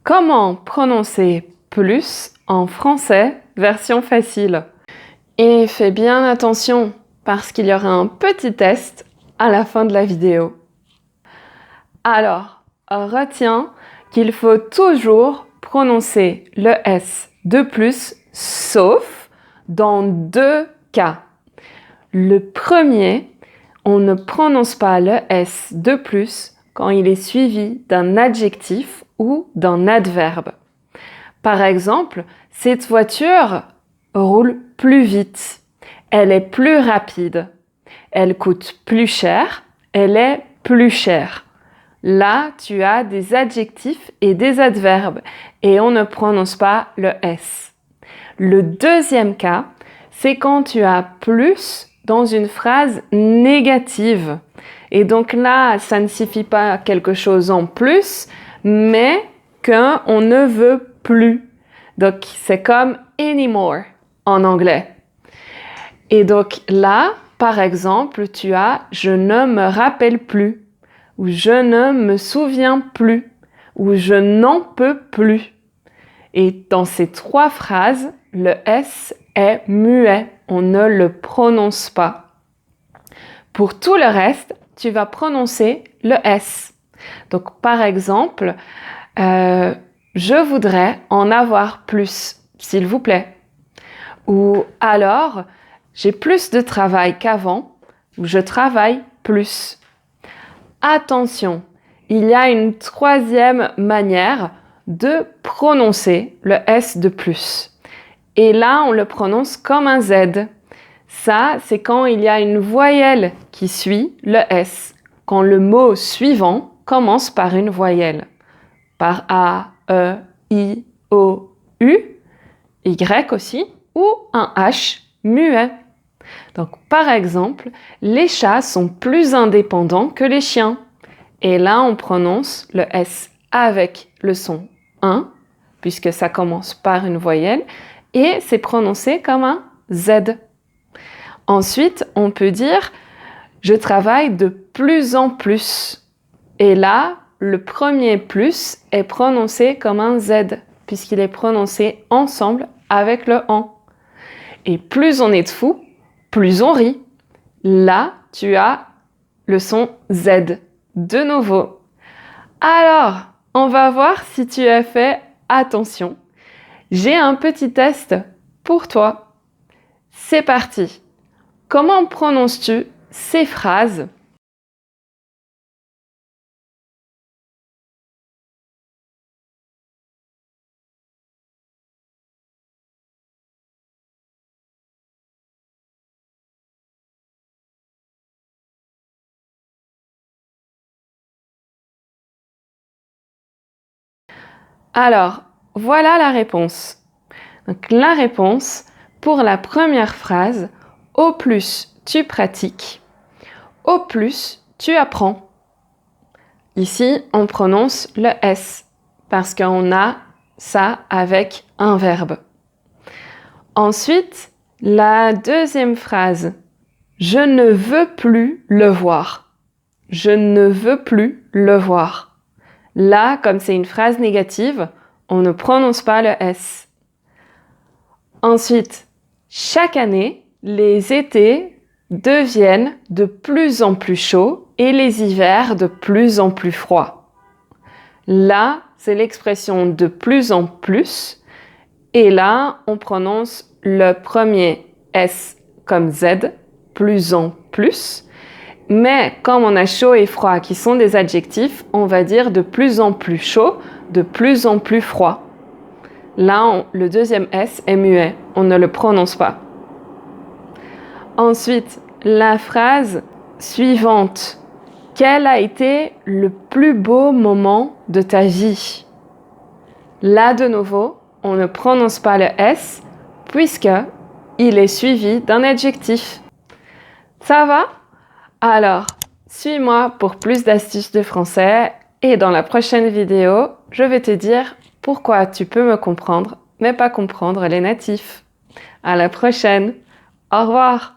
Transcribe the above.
Comment prononcer plus en français, version facile? Et fais bien attention parce qu'il y aura un petit test à la fin de la vidéo. Alors, retiens qu'il faut toujours prononcer le S de plus, sauf dans deux cas. Le premier, on ne prononce pas le S de plus quand il est suivi d'un adjectif ou d'un adverbe. Par exemple, cette voiture roule plus vite, elle est plus rapide, elle coûte plus cher, elle est plus chère. Là, tu as des adjectifs et des adverbes et on ne prononce pas le S. Le deuxième cas, c'est quand tu as plus dans une phrase négative. Et donc là, ça ne signifie pas quelque chose en plus, mais qu'on ne veut plus. Donc, c'est comme anymore en anglais. Et donc là, par exemple, tu as je ne me rappelle plus, ou je ne me souviens plus, ou je n'en peux plus. Et dans ces trois phrases, le S est muet, on ne le prononce pas. Pour tout le reste, tu vas prononcer le S. Donc par exemple, je voudrais en avoir plus, s'il vous plaît. Ou alors, j'ai plus de travail qu'avant, ou je travaille plus. Attention, il y a une troisième manière de prononcer le S de plus. Et là, on le prononce comme un Z. Ça, c'est quand il y a une voyelle qui suit le S. Quand le mot suivant commence par une voyelle. Par A, E, I, O, U, Y aussi, ou un H muet. Donc, par exemple, les chats sont plus indépendants que les chiens. Et là, on prononce le S avec le son 1, puisque ça commence par une voyelle, et c'est prononcé comme un Z. Ensuite, on peut dire « je travaille de plus en plus ». Et là, le premier plus est prononcé comme un Z, puisqu'il est prononcé ensemble avec le en. Et plus on est de fou, plus on rit. Là, tu as le son Z. De nouveau. Alors, on va voir si tu as fait attention. J'ai un petit test pour toi. C'est parti. Comment prononces-tu ces phrases ? Alors, voilà la réponse. Donc, la réponse pour la première phrase, au plus tu pratiques, au plus tu apprends. Ici, on prononce le S parce qu'on a ça avec un verbe. Ensuite, la deuxième phrase, je ne veux plus le voir. Je ne veux plus le voir. Là, comme c'est une phrase négative, on ne prononce pas le S. Ensuite, chaque année, les étés deviennent de plus en plus chauds et les hivers de plus en plus froids. Là, c'est l'expression de plus en plus. Et là, on prononce le premier S comme Z, plus en plus. Mais comme on a chaud et froid qui sont des adjectifs, on va dire de plus en plus chaud, de plus en plus froid. Là, le deuxième S est muet, on ne le prononce pas. Ensuite, la phrase suivante. Quel a été le plus beau moment de ta vie? Là, de nouveau, on ne prononce pas le S puisque il est suivi d'un adjectif. Ça va? Alors, suis-moi pour plus d'astuces de français et dans la prochaine vidéo, je vais te dire pourquoi tu peux me comprendre mais pas comprendre les natifs. À la prochaine. Au revoir.